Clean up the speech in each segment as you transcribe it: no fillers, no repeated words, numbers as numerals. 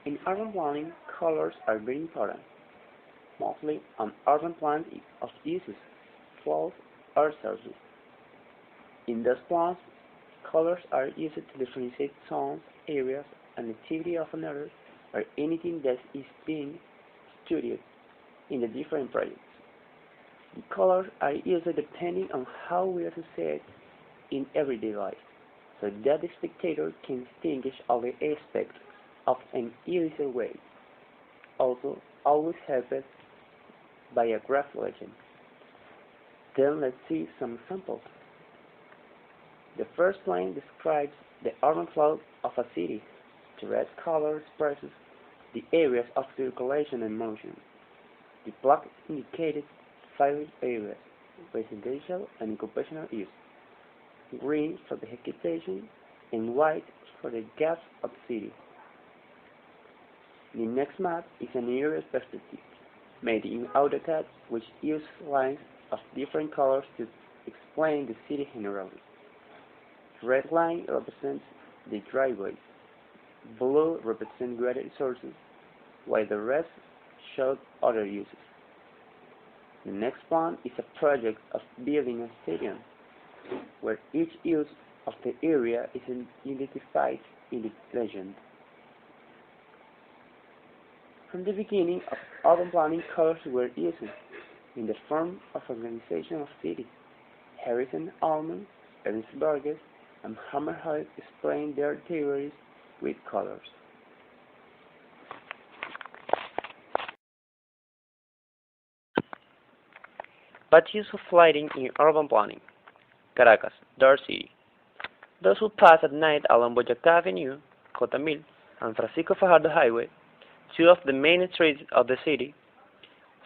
In urban planning, colors are very important, mostly on urban plans of uses, flows, or sources. In those plans, colors are used to differentiate zones, areas, and activity of an area or anything that is being studied in the different projects. The colors are used depending on how we associate in everyday life, so that the spectator can distinguish all the aspects of an easier way. Also, always helped by a graph legend. Then let's see some examples. The first line describes the urban flow of a city. The red color expresses the areas of circulation and motion. The black indicated five areas, residential and occupational use, green for the vegetation, and white for the gaps of the city. The next map is an aerial perspective, made in AutoCAD, which uses lines of different colors to explain the city generally. The red line represents the driveways, blue represents water sources, while the rest show other uses. The next one is a project of building a stadium, where each use of the area is identified in the legend. From the beginning of urban planning, colors were used in the form of organization of cities. Harrison Allman, Ernst Burgess, and Hammerhead explained their theories with colors. Bad use of lighting in urban planning. Caracas, dark city. Those who pass at night along Boyacá Avenue, Cotamil, and Francisco Fajardo Highway, two of the main streets of the city,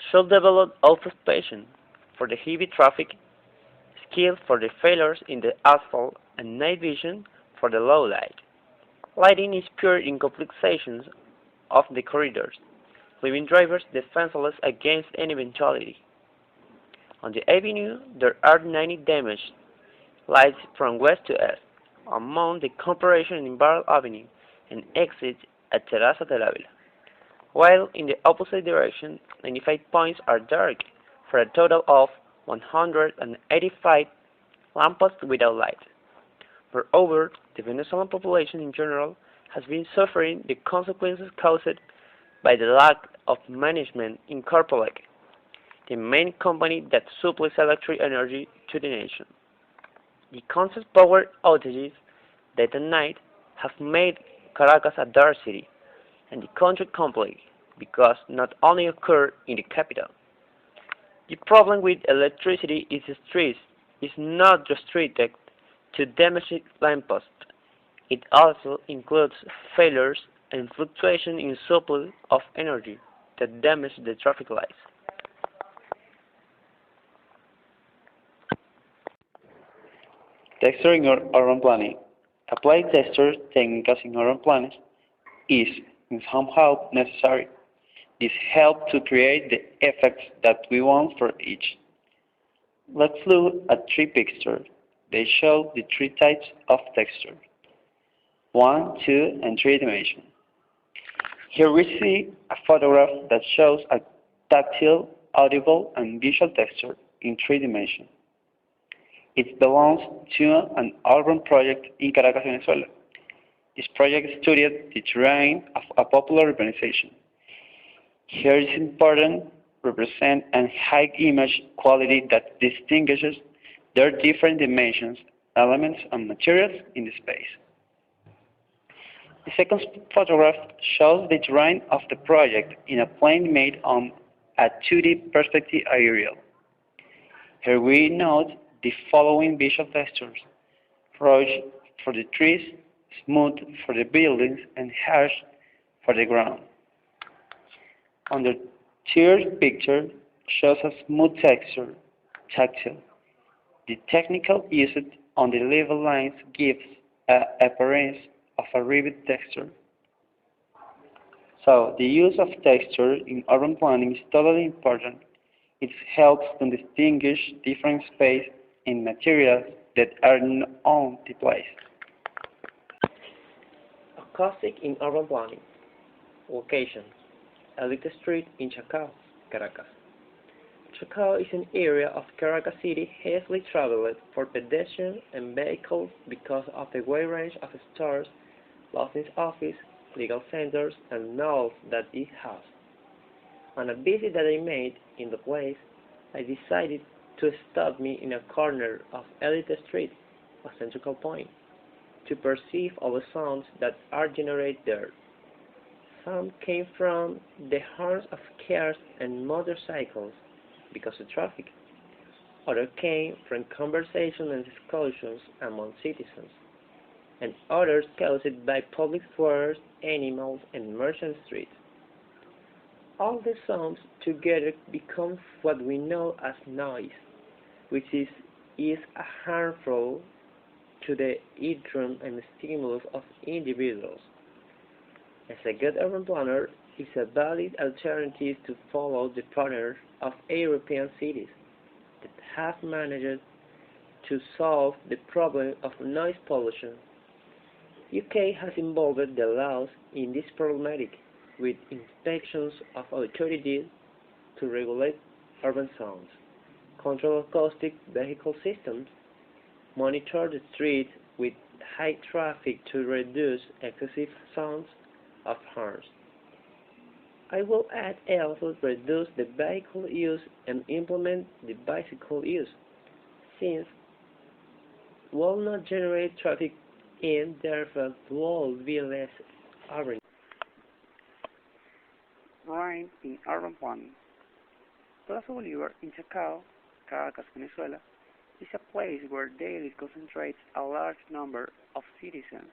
should develop observation for the heavy traffic, skill for the failures in the asphalt, and night vision for the low light. Lighting is pure in complications of the corridors, leaving drivers defenseless against any eventuality. On the avenue, there are 90 damaged lights from west to east, among the comparison in Barrel Avenue and exits at Terraza de la Vila, while in the opposite direction, 95 points are dark, for a total of 185 lampposts without light. Moreover, the Venezuelan population in general has been suffering the consequences caused by the lack of management in Corpolec, the main company that supplies electric energy to the nation. The constant power outages that at night have made Caracas a dark city, and the country complete, because not only occur in the capital. The problem with electricity is stress is not restricted to damaged lampposts. It also includes failures and fluctuation in supply of energy that damage the traffic lights. Texturing or urban planning. Applied texture techniques in urban planning is somehow necessary. This helps to create the effects that we want for each. Let's look at three pictures. They show the three types of texture: 1, 2, and 3 dimension. Here we see a photograph that shows a tactile, audible, and visual texture in 3 dimensions. It belongs to an urban project in Caracas, Venezuela. This project studied the terrain of a popular urbanization. Here is important represent a high image quality that distinguishes their different dimensions, elements, and materials in the space. The second photograph shows the terrain of the project in a plane made on a 2D perspective aerial. Here we note the following visual textures: rough for the trees, smooth for the buildings, and harsh for the ground. On the third picture shows a smooth texture, tactile. The technical used on the level lines gives an appearance of a rivet texture. So, the use of texture in urban planning is totally important. It helps to distinguish different space and materials that are on the place. Acoustic in urban planning. Location: Elite Street in Chacao, Caracas. Chacao is an area of Caracas City heavily traveled for pedestrians and vehicles because of the wide range of stores, license offices, legal centers, and malls that it has. On a visit that I made in the place, I decided to stop me in a corner of Elite Street, a central point, to perceive all the sounds that are generated there. Some came from the horns of cars and motorcycles because of traffic. Others came from conversation and discussions among citizens, and others caused by public squares, animals, and merchant streets. All the sounds together become what we know as noise, which is harmful to the eardrum and stimulus of individuals. As a good urban planner, it's a valid alternative to follow the pattern of European cities that have managed to solve the problem of noise pollution. UK has involved the laws in this problematic with inspections of authorities to regulate urban sounds, control acoustic vehicle systems, monitor the streets with high traffic to reduce excessive sounds of horns. I will add also reduce the vehicle use and implement the bicycle use, since will not generate traffic and therefore will be less urban. Rain in urban planning. Plaza Bolívar in Chacao, Caracas, Venezuela, is a place where daily concentrates a large number of citizens.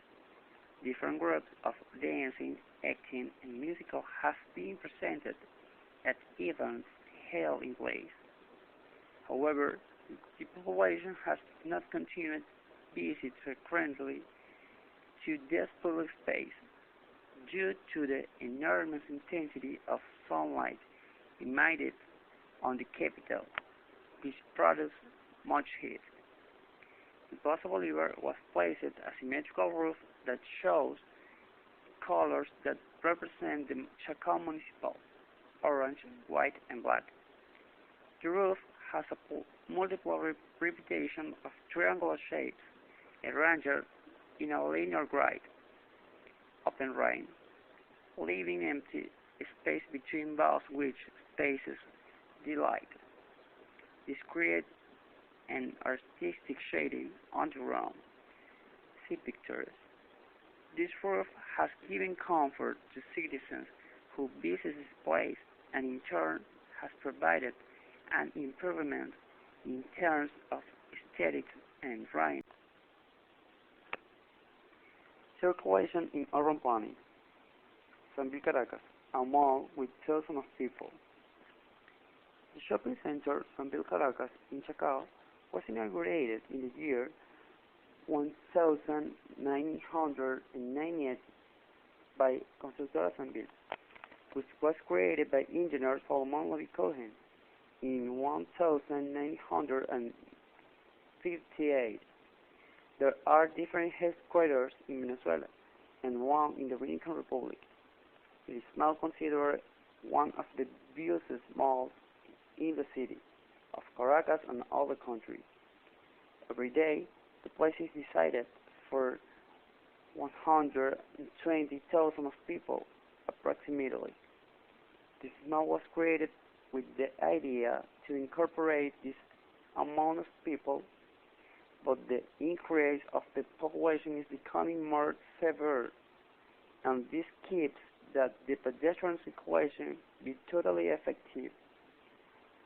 Different groups of dancing, acting, and musical have been presented at events held in place. However, the population has not continued visit frequently to this public space due to the enormous intensity of sunlight emitted on the capital, which produces much heat. The Plaza Bolívar was placed a symmetrical roof that shows colors that represent the Chacao municipal: orange, white, and black. The roof has a multiple repetition of triangular shapes arranged in a linear grid, open rain, leaving empty space between both which spaces the light. This creates an artistic shading on the room. See pictures. This roof has given comfort to citizens who visit this place and in turn has provided an improvement in terms of aesthetics and rain. Circulation in urban planning. Sambil Caracas, a mall with thousands of people. The shopping center Sambil Caracas in Chacao was inaugurated in the year 1998 by Constructora Sambil, which was created by engineer Solomon Levy Cohen in 1958. There are different headquarters in Venezuela and one in the Dominican Republic. It is now considered one of the busiest malls in the city of Caracas and all the country. Every day, the place is decided for 120,000 of people, approximately. This mall was created with the idea to incorporate this amount of people, but the increase of the population is becoming more severe, and this keeps that the pedestrian circulation be totally effective.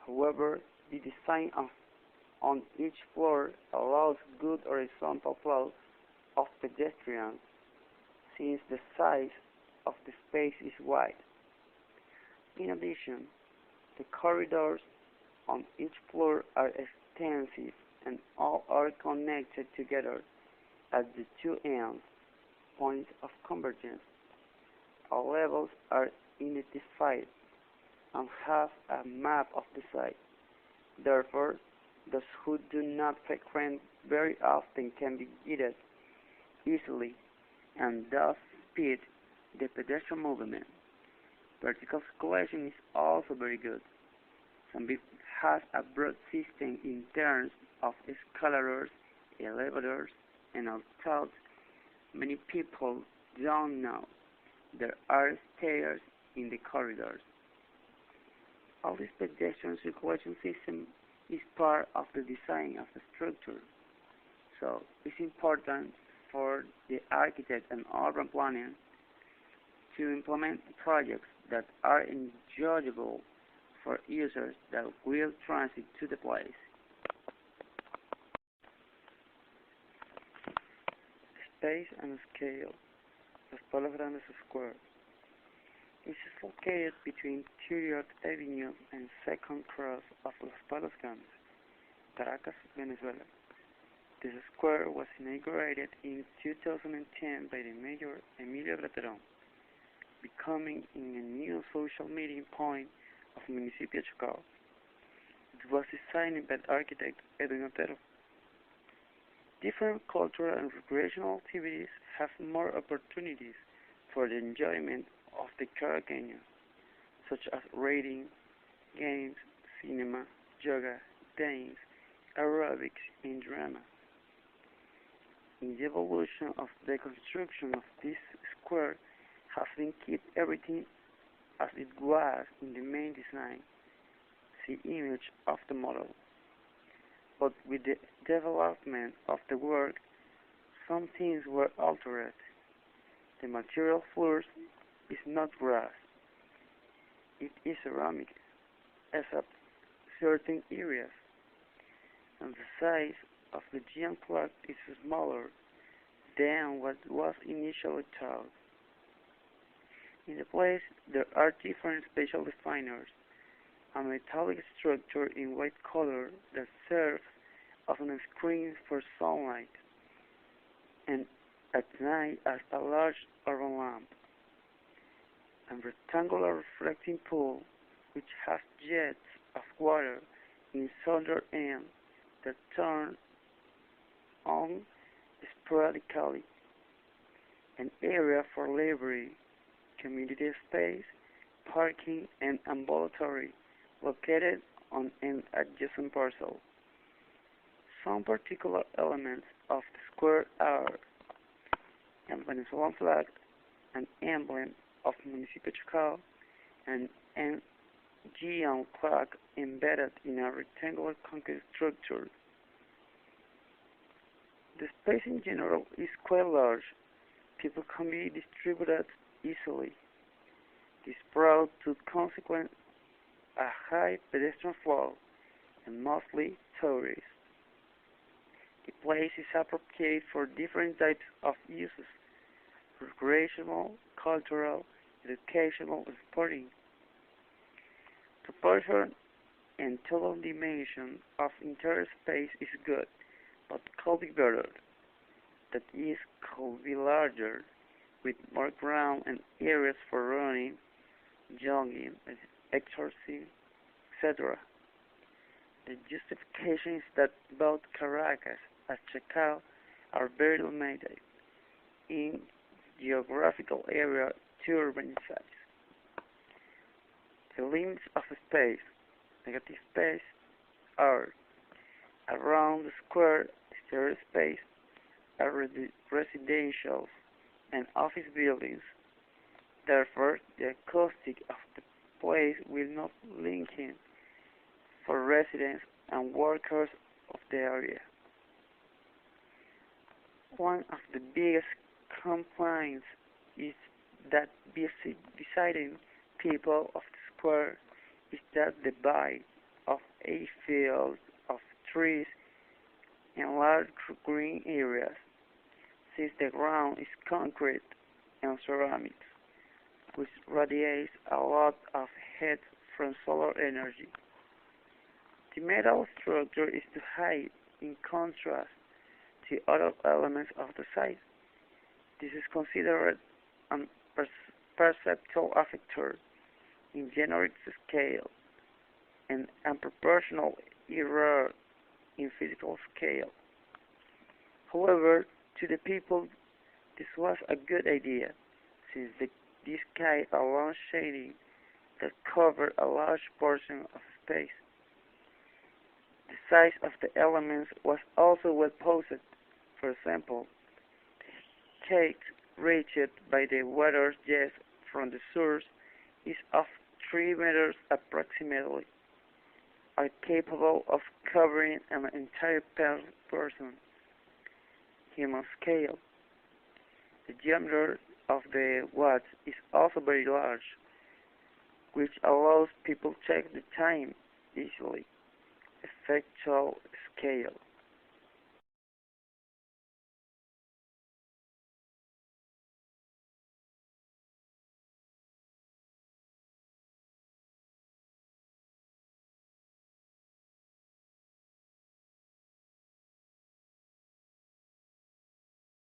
However, the design on each floor allows good horizontal flow of pedestrians, since the size of the space is wide. In addition, the corridors on each floor are extensive and all are connected together at the two ends, points of convergence. All levels are identified and have a map of the site. Therefore, those who do not frequent very often can be guided easily and thus speed the pedestrian movement. Vertical circulation is also very good. Some has a broad system in terms of escalators, elevators, and although many people don't know, there are stairs in the corridors. All this pedestrian circulation system is part of the design of the structure, so it's important for the architect and urban planner to implement projects that are enjoyable for users that will transit to the place. Space and scale. Los Palos Grandes Square. It is located between 30th Avenue and 2nd Cross of Los Palos Grandes, Caracas, Venezuela. This square was inaugurated in 2010 by the mayor Emilio Braterón, becoming a new social meeting point of Municipio Chocó. It was designed by architect Edwin Otero. Different cultural and recreational activities have more opportunities for the enjoyment of the Caraqueños, such as reading, games, cinema, yoga, dance, aerobics, and drama. In the evolution of the construction of this square has been keep everything as it was in the main design, see image of the model. But with the development of the work, some things were altered. The material floors is not grass, it is ceramic, except certain areas, and the size of the giant clock is smaller than what was initially thought. In the place, there are different special definers, a metallic structure in white color that serves as a screen for sunlight, and at night as a large urban lamp. A rectangular reflecting pool which has jets of water in southern end that turn on sporadically. An area for library, community space, parking, and ambulatory located on an adjacent parcel. Some particular elements of the square are a Venezuelan flag, an emblem of Municipio Chocó, and an giant clock embedded in a rectangular concrete structure. The space in general is quite large. People can be distributed easily. This brought to consequence a high pedestrian flow and mostly tourists. The place is appropriate for different types of uses: recreational, cultural, educational, and sporting. Proportion and total dimension of interior space is good, but could be better. That is, could be larger, with more ground and areas for running, jogging, exercising, etc. The justification is that both Caracas and Chacao are very limited in geographical area to urban size. The limits of space, negative space, are around the square exterior space are residential and office buildings. Therefore, the acoustic of the place will not link in for residents and workers of the area. One of the biggest complaints is that visiting people of the square is that the bite of a field of trees and large green areas, since the ground is concrete and ceramics, which radiates a lot of heat from solar energy. The metal structure is too high in contrast to other elements of the site. This is considered a perceptual factor in generic scale and unproportional error in physical scale. However, to the people, this was a good idea, since this kind of long shading that cover a large portion of space. The size of the elements was also well posed. For example, the height reached by the water jet from the source is of 3 meters approximately, are capable of covering an entire person. Human scale. The diameter of the watch is also very large, which allows people to check the time easily. Effectual scale.